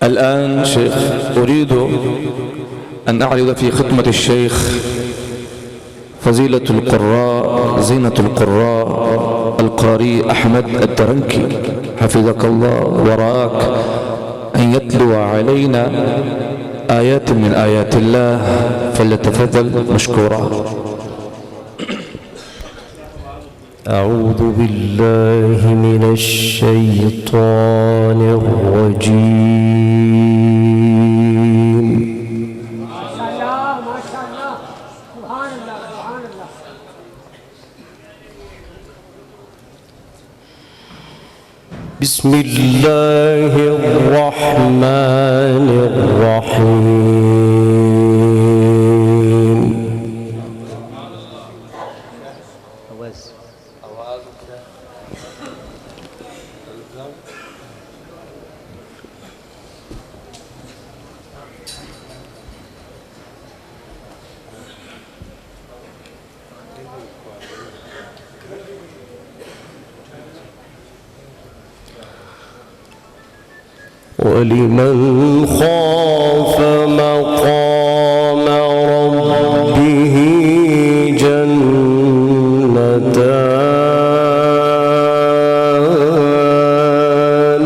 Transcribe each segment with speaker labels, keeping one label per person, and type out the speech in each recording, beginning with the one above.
Speaker 1: الآن شيخ أريد أن أعرض في خطمة الشيخ فضيلة القراء زينة القراء القاري أحمد الدرنكي حفظك الله ورعاك أن يتلو علينا آيات من آيات الله، فليتفضل مشكورا.
Speaker 2: أعوذ بالله من الشيطان الرجيم.
Speaker 3: ما شاء الله ما شاء الله، سبحان الله سبحان الله.
Speaker 2: بسم الله الرحمن الرحيم. ولمن خاف مقام ربه جنتان.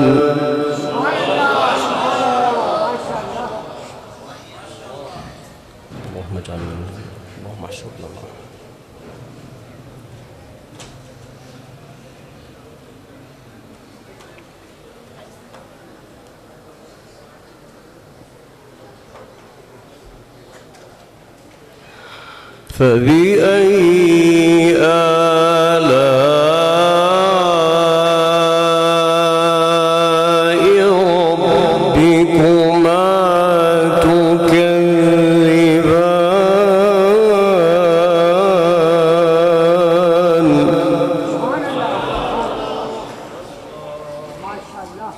Speaker 2: اللهم اجعلنا اللهم احشرنا معه. فبأي آلاء ربكما تكذبان.
Speaker 3: ما شاء الله.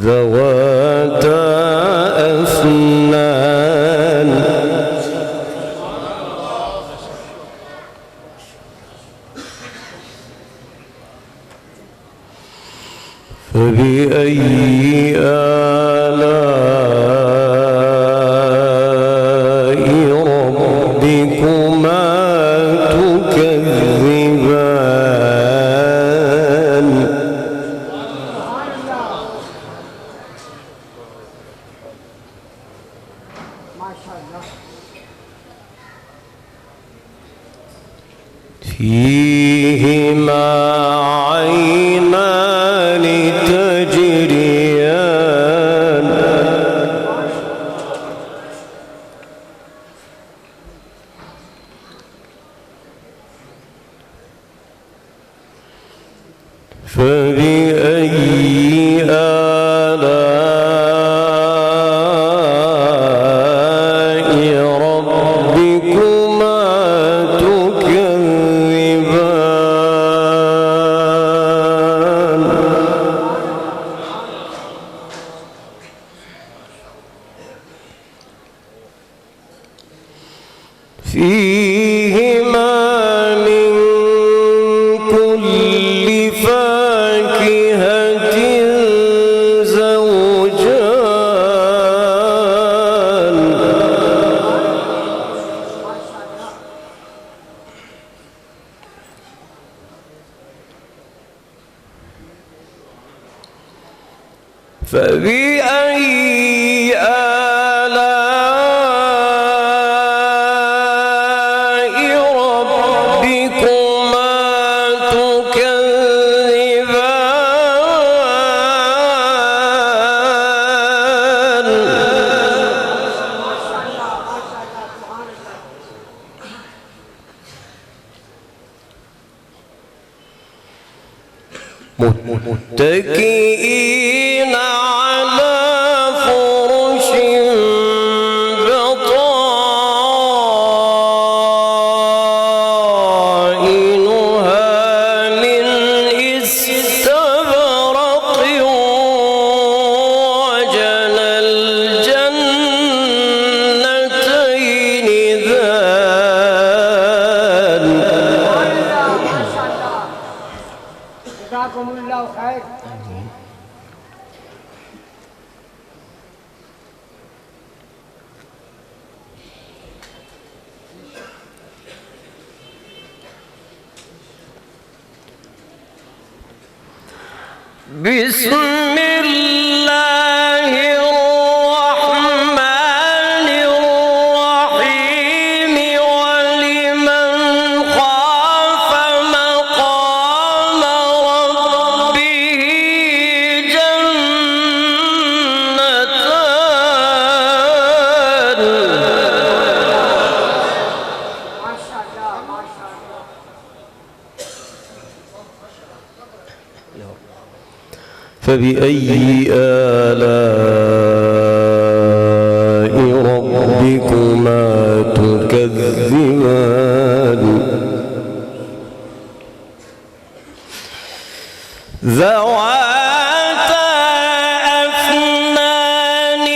Speaker 2: ذواتا أفنان. فبأي آلاء ربكما تكذبان.
Speaker 3: ما شاء الله.
Speaker 2: فيهما عينان تجريان. فبأي آلاء ربكما تكذبان. فيهما من كل فاكهة زوجان. فبأي آلاء ربكما تكذبان. متكئين على فرش بطائنها من استبرق وجنى الجنتين ذات بسم الله الرحمن الرحيم ولمن خاف مقام ربه جنتان
Speaker 3: ما شاء الله ما شاء الله.
Speaker 2: فبأي آلاء ربكما تكذبان ذواتا أفنان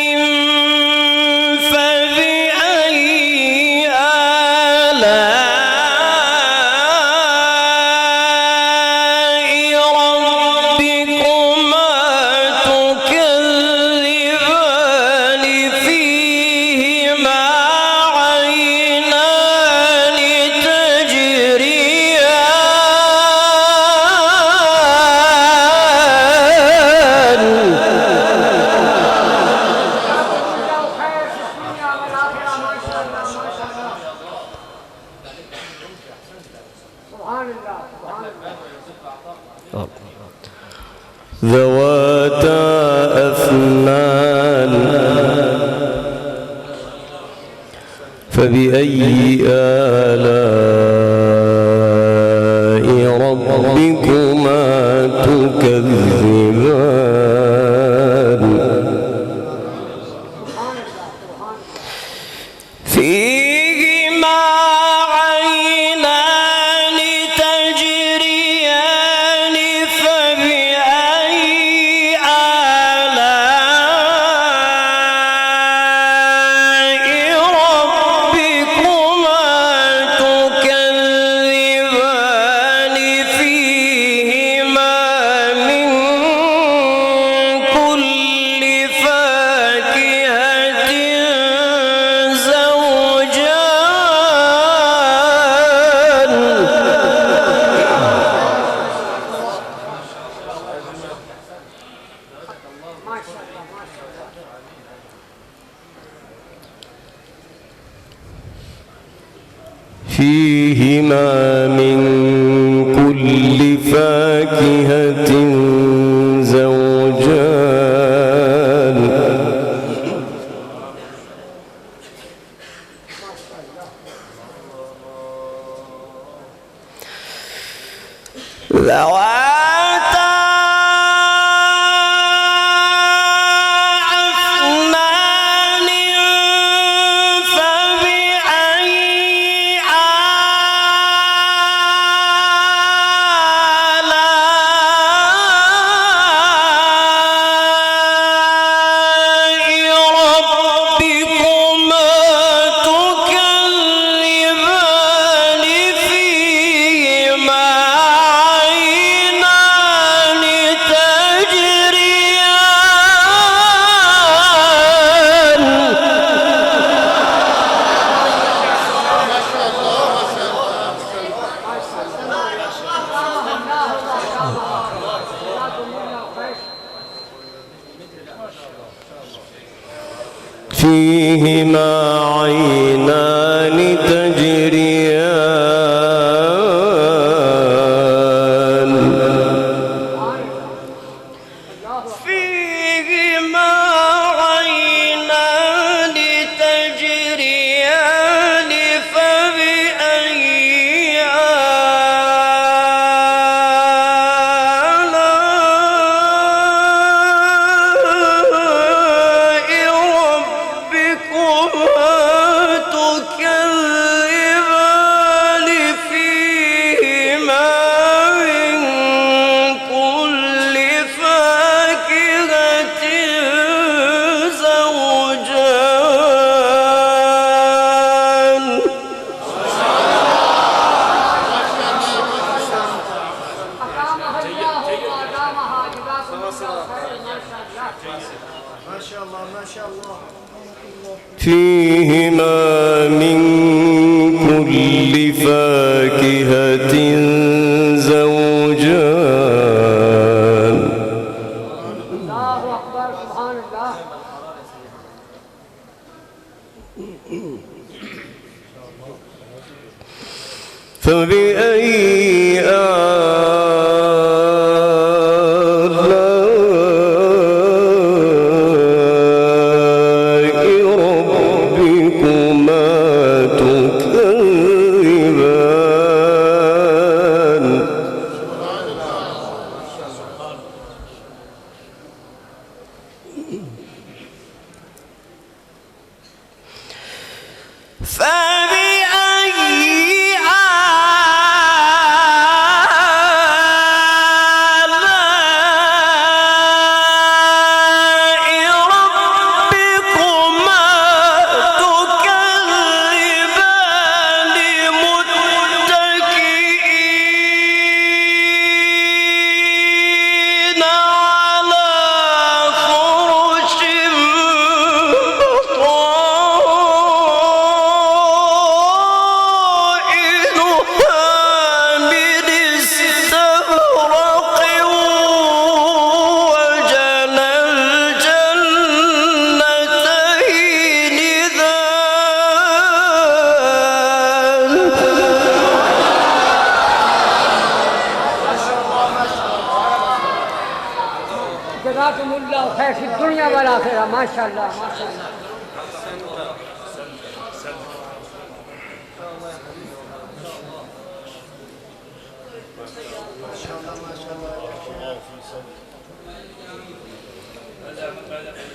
Speaker 2: فبأي آلاء ربكما تكذبان فيهما عينان تجريان
Speaker 3: لو خير في الدنيا والآخرة ما شاء الله ما شاء الله. سبحان الله سبحان الله.
Speaker 2: ذواتا أفنان فبأي آلاء ربكما تكذبان فيهما عينان تجريان فبأي آلاء ربكما تكذبان فيهما من كل فاكهة زوجان
Speaker 3: ما شاء الله ما شاء الله.
Speaker 2: فيهما من كل فاكهة زوجان ذواتا أفنان فبأي آلاء ربكما تكذبان فيهما عينان تجريان فيهما عينان تجريان فيهما عينان تجريان فبأي آلاء ربكما فبأي آلاء ربكما تكذبان
Speaker 3: جزاكم الله خير في الدنيا والآخرة. ما شاء الله ما شاء الله.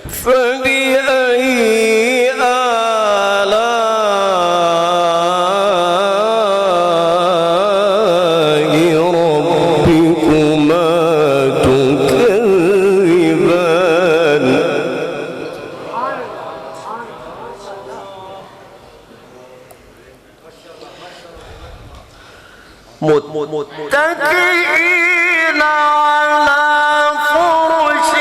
Speaker 2: فبأي آلاء ربكما تكذبان متكئين على فرش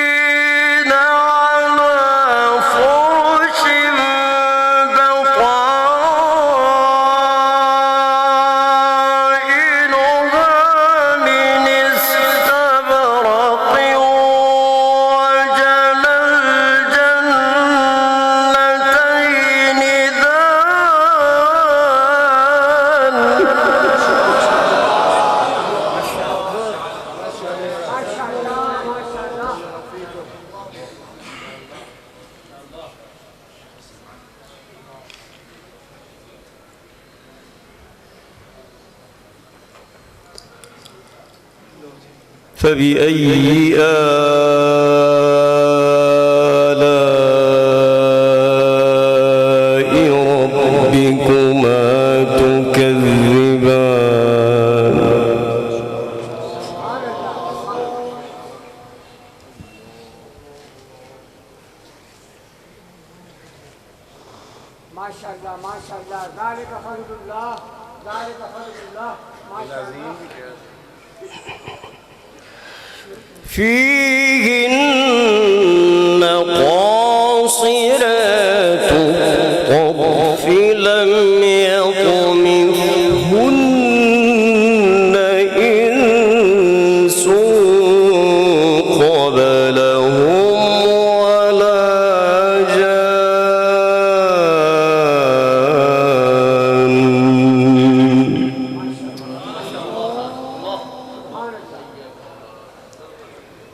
Speaker 2: متكئين على فرش بطائنها من استبرق وجنى الجنتين دان فبأي آلاء ربكما تكذبان
Speaker 3: ما شاء الله ما شاء الله. ذلك فضل الله ذلك فضل الله. ما شاء الله.
Speaker 2: فيهن قاصرات الطرف لم يطمثهن إنس قبلهم ولا جان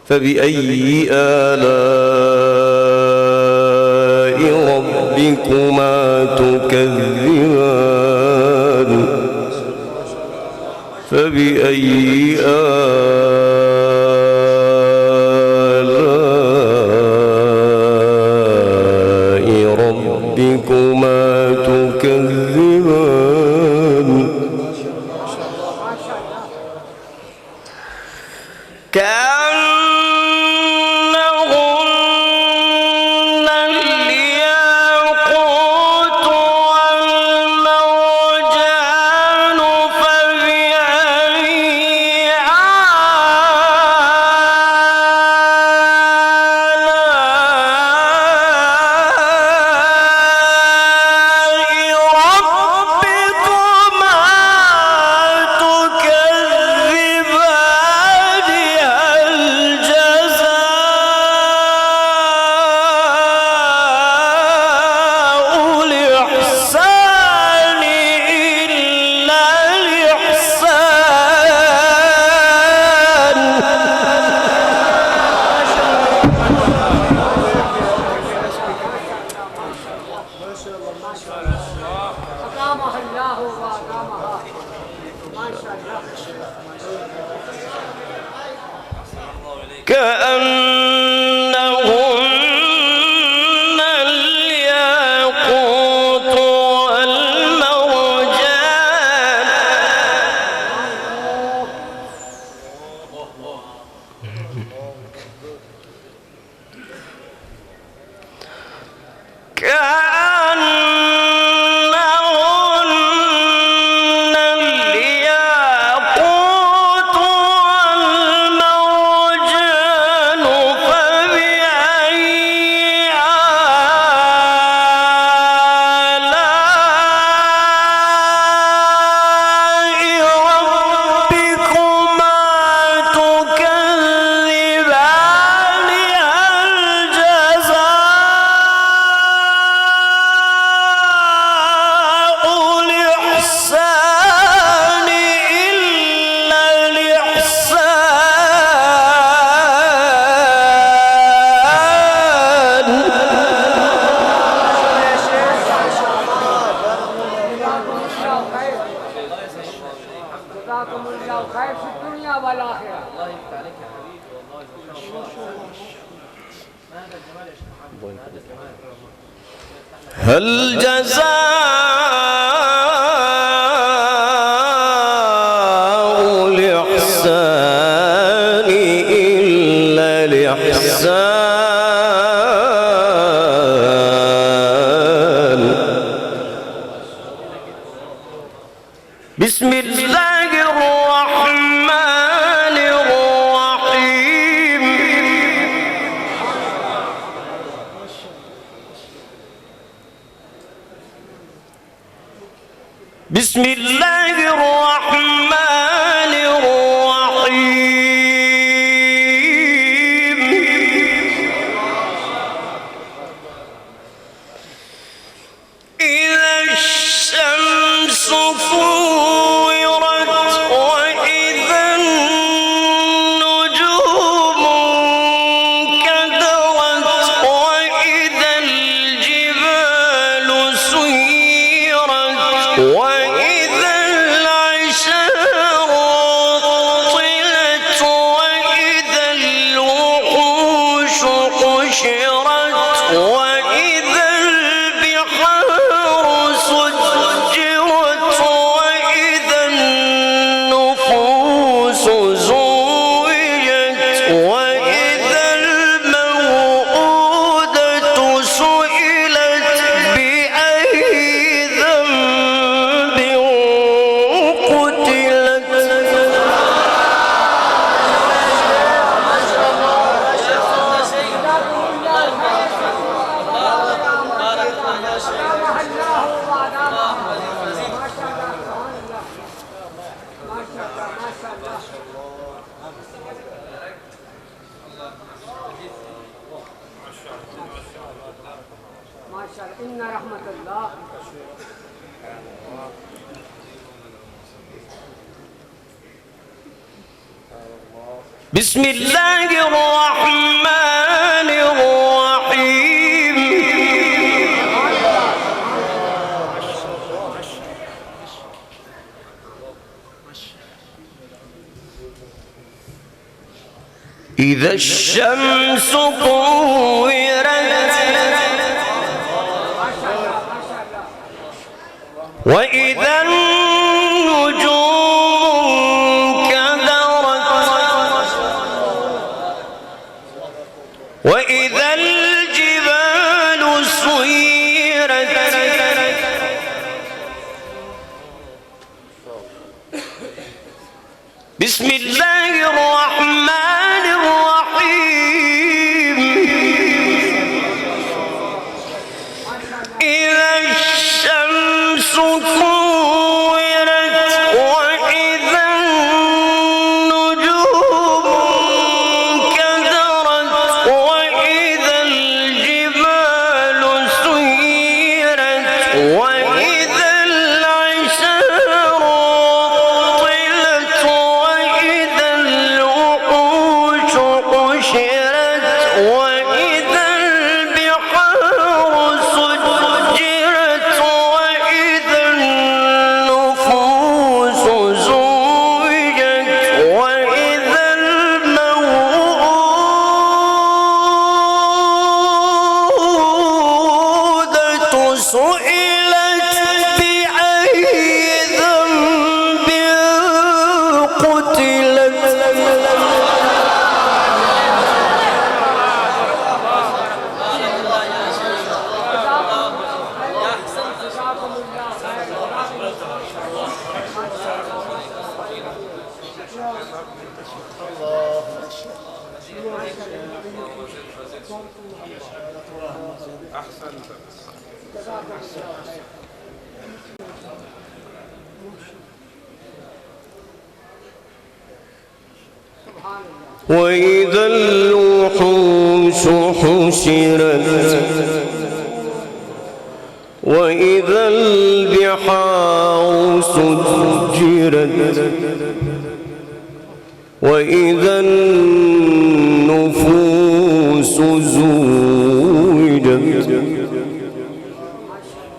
Speaker 2: فبأي آلاء ربكما تكذبان فبأي آلاء ربكما تكذبان
Speaker 3: الله وأدامها ما شاء الله.
Speaker 2: كأنهن الياقوت والمرجان
Speaker 3: جزاكم الله خير في الدنيا والآخرة.
Speaker 2: هل جزاء الإحسان إلا الإحسان. بسم الله الرحمن الرحيم. بسم الله الرحمن الرحيم. إذا الشمس كورت وإذا النجوم انكدرت وإذا الجبال سيرت وإذا العشار عطلت وإذا الوحوش حشرت وإذا البحار سجرت وإذا النفوس زوجت وإذا الموءودة سئلت بأي ذنب قتلت.
Speaker 3: ما شاء الله إن رحمة الله.
Speaker 2: بسم الله الرحمن الرحيم. إذا الشمس كورت وإذا النجوم انكدرت وإذا الجبال سيرت بسم الله الرحمن الرحيم. إذا الشمس كورت وإذا النجوم انكدرت وإذا الجبال سيرت وإذا العشار عطلت وإذا الوحوش وإذا الوحوش حشرت وإذا البحار سجرت وإذا النفوس زوجت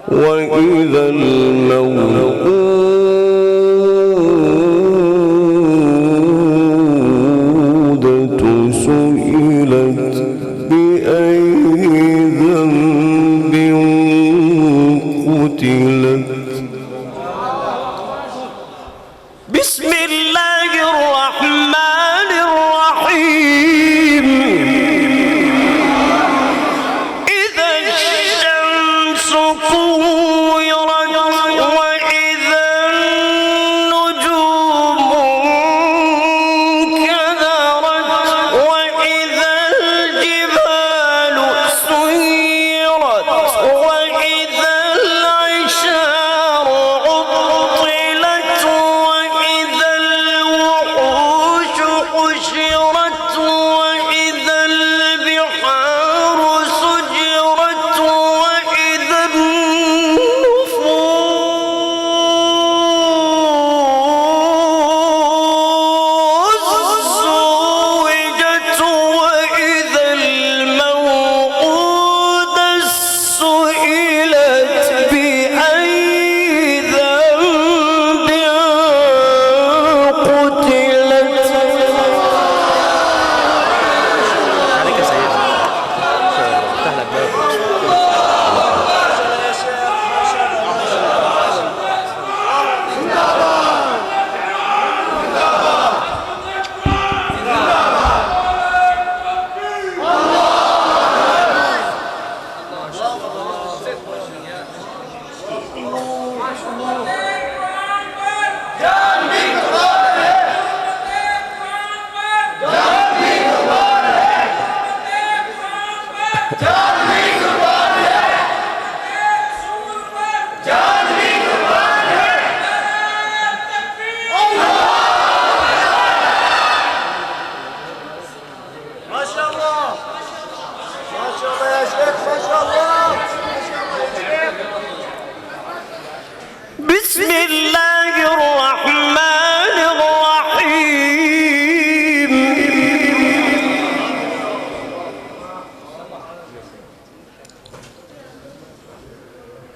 Speaker 2: وإذا الموءودة سئلت بأي ذنب قتلت. بسم الله الرحمن الرحيم. إذا الشمس كورت وإذا النجوم انكدرت وإذا الجبال سيرت وإذا العشار عطلت وإذا الوحوش حشرت وإذا البحار سجرت وإذا النفوس زوجت وإذا الموءودة سئلت بأي ذنب قتلت.
Speaker 4: عليك يا سيدنا افتح لك باب.
Speaker 3: ما شاء الله ما شاء الله يا شيخ ما شاء الله
Speaker 2: بسم الله الرحمن الرحيم.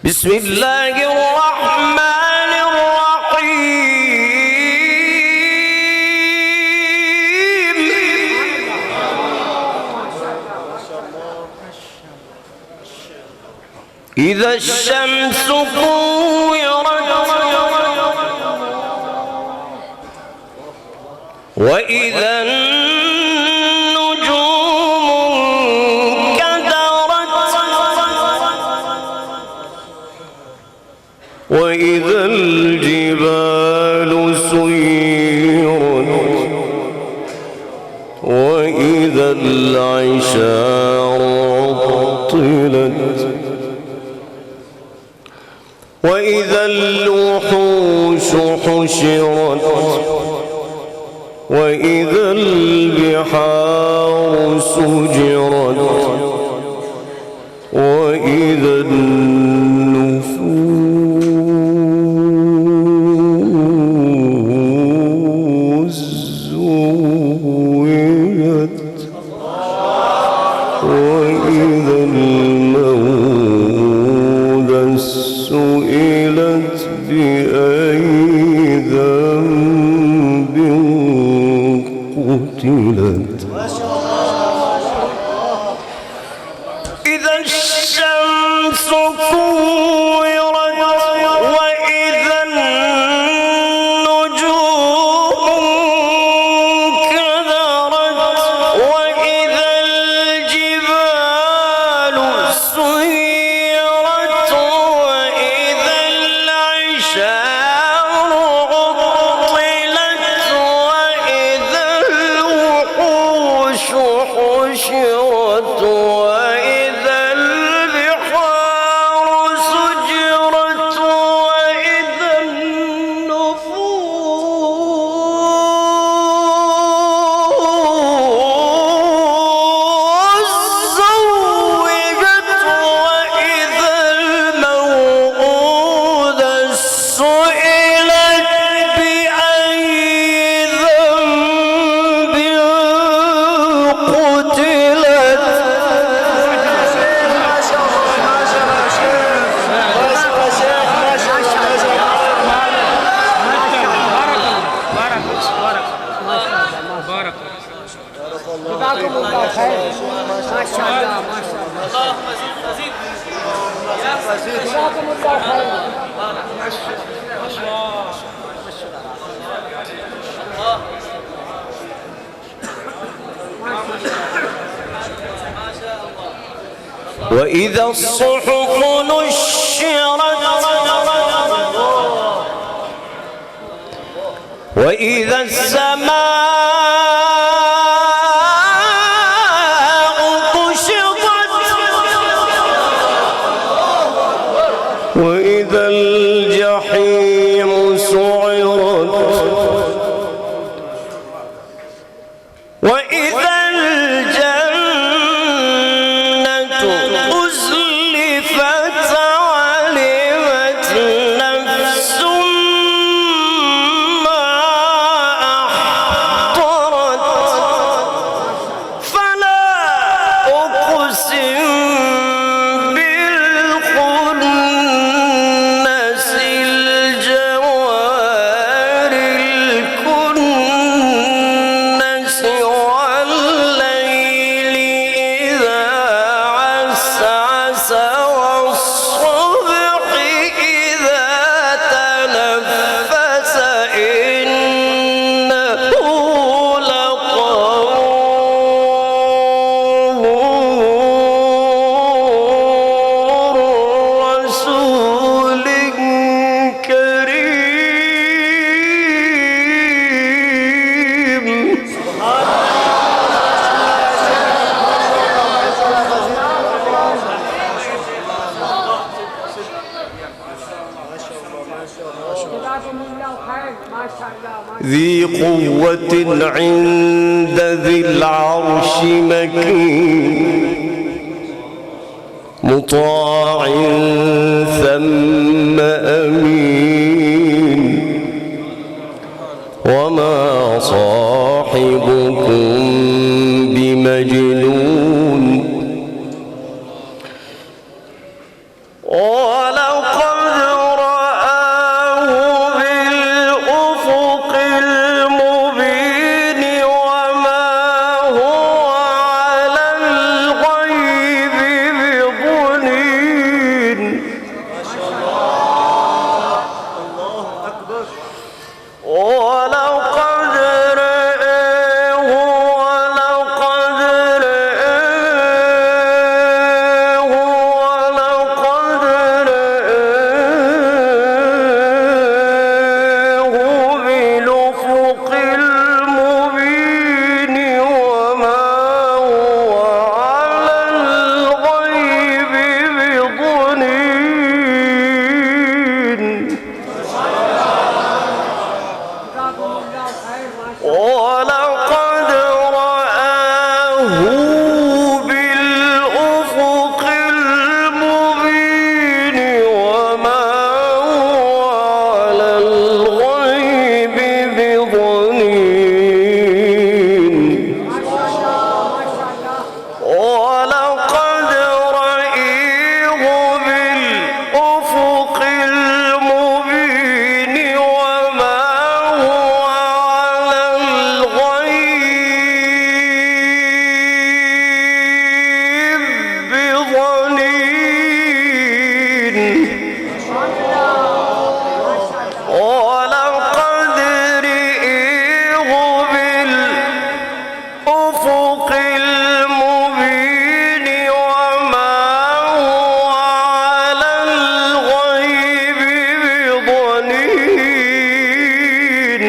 Speaker 2: بسم الله الرحمن الرحيم. إذا الشمس كورت وإذا النجوم انكدرت وإذا الجبال سيرت وإذا العشار عطلت وإذا الوحوش حشرت وإذا البحار سجرت وإذا النفوس زوجت وإذا الموءودة سئلت بأي ذنب قتلت. إذا الشمس كورت وإذا النجوم انكدرت وإذا الجبال سيرت وإذا العشار عطلت وإذا وإذا الصحف نشرت وإذا السماء كشطت وإذا الجحيم سعرت وإذا الجنة أزلفت علمت نفس ما أحضرت فلا أقسم بالخنس الجوار الكنس والليل إذا عسعس والصبح إذا تنفس إنه لقول رسول كريم.
Speaker 3: جزاكم الله خير ما شاء الله ما شاء
Speaker 2: ذي قوة عند ذي العرش مكين مطاع ثم أمين وما صاحبكم بمجنون ولقد رآه بالأفق المبين وما هو على الغيب بضنين ولقد رآه ولقد رآه ولقد رآه بالأفق المبين وما هو على الغيب بضنين
Speaker 3: جزاكم الله خير ما شاء
Speaker 2: ولقد رآه بالأفق المبين وما هو على الغيب بضنين ولقد رآه بالأفق المبين وما هو على الغيب بضنين ولقد رآه بالأفق المبين وما هو على الغيب بضنين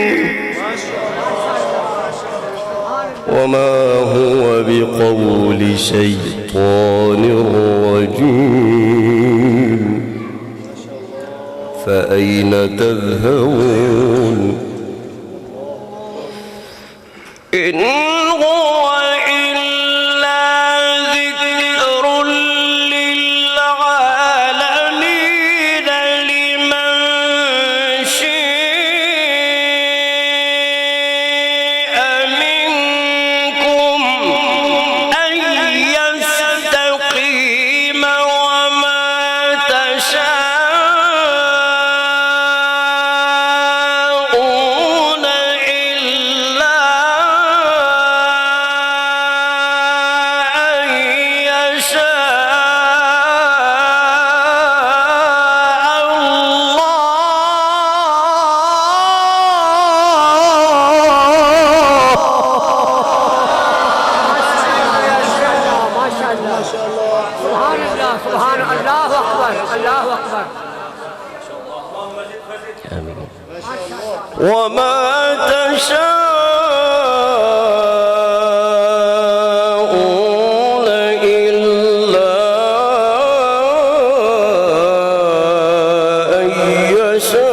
Speaker 2: وما هو بقول شيطان رجيم فأين تذهبون إن هو إلا ذكر للعالمين لمن شاء منكم أن يستقيم وما تشاءون إلا وما تشاءون إلا أن يشاء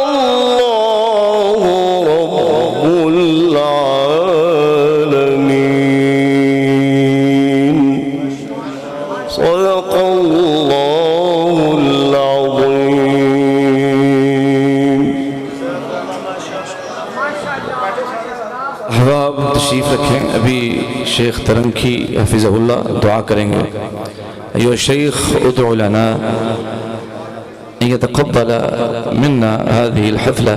Speaker 2: الله رب العالمين. صدق الله العظيم.
Speaker 1: अहबाब तशरीफ़ रखें। अभी शेख तरंकी हफिज़हुल्लाह दुआ करेंगे। अय्युहा शेख उदउ लना अन यतक़ब्बल मिन्ना हाज़िहिल हफ़ला।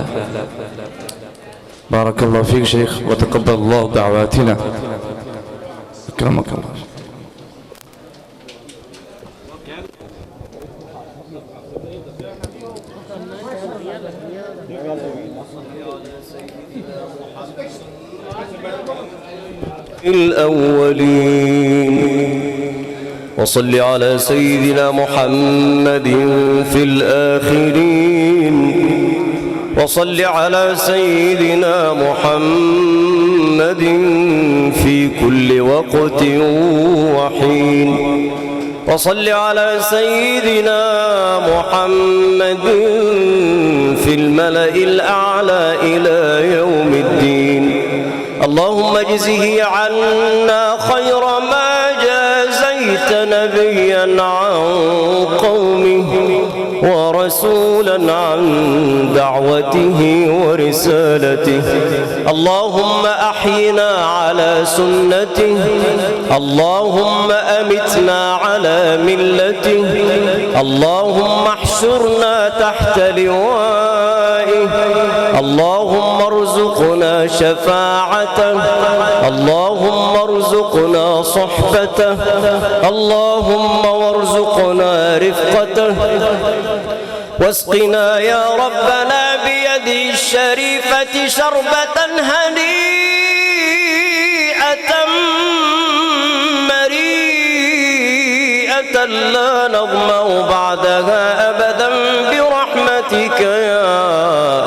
Speaker 1: बारकल्लाहु फ़ीक शेख व तक़ब्बलल्लाहु दअवातिना। अकरमकल्लाह।
Speaker 2: الأولين وصل على سيدنا محمد في الآخرين وصل على سيدنا محمد في كل وقت وحين وصل على سيدنا محمد في الملأ الأعلى إلى يوم الدين. اللهم اجزه عنا خير ما جازيت نبيا عن قومه ورسولا عن دعوته ورسالته. اللهم أحينا على سنته، اللهم أمتنا على ملته، اللهم احشرنا تحت لوائه، اللهم ارزقنا شفاعته، اللهم ارزقنا صحبته، اللهم وارزقنا رفقته. واسقنا يا ربنا بيده الشريفة شربة هنيئة مريئة لا نظمأ بعدها أبدا برحمتك يا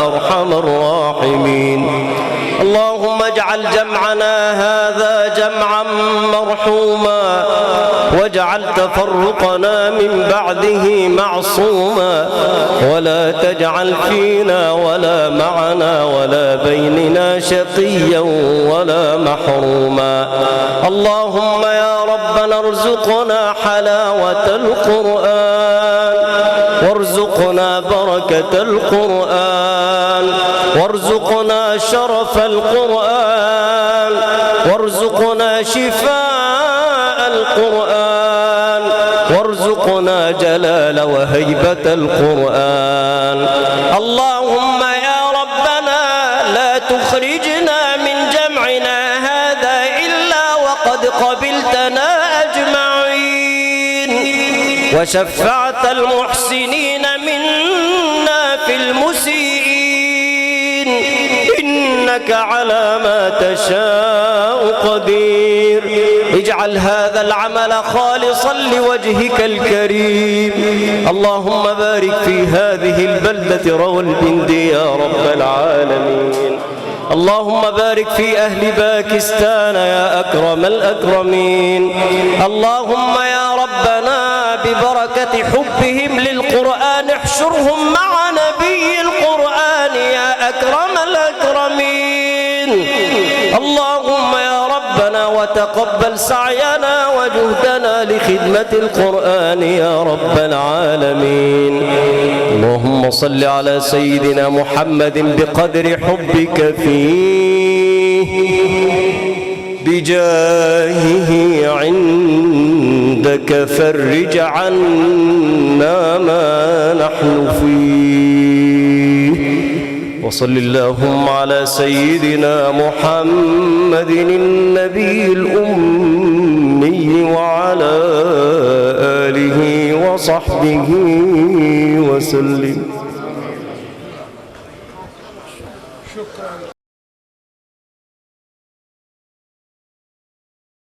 Speaker 2: أرحم الراحمين. اللهم اجعل جمعنا هذا جمعا مرحوما واجعل تفرقنا من بعده معصوما ولا تجعل فينا ولا معنا ولا بيننا شقيا ولا محروما. اللهم يا ربنا ارزقنا حلاوة القرآن وارزقنا بركة القرآن وارزقنا شرف القرآن وارزقنا شفاء القرآن وارزقنا جلال وهيبة القرآن. اللهم يا ربنا لا تخرجنا من جمعنا هذا إلا وقد قبلتنا أجمعين وشفعت المحسنين منا في المسيئين، إنك على ما تشاء قدير. اجعل هذا العمل خالصا لوجهك الكريم. اللهم بارك في هذه البلدة راولبندي يا رب العالمين. اللهم بارك في أهل باكستان يا أكرم الأكرمين. اللهم يا ربنا ببركة حبهم للقرآن احشرهم مع نبي القرآن يا أكرم الأكرمين. اللهم يا ربنا وتقبل سعينا وجهدنا لخدمة القرآن يا رب العالمين. اللهم صل على سيدنا محمد بقدر حبك فيه بجاهه عندك فرج عنا ما نحن فيه. وصل اللهم على سيدنا محمد النبي الأمي وعلى آله وصحبه وسلم.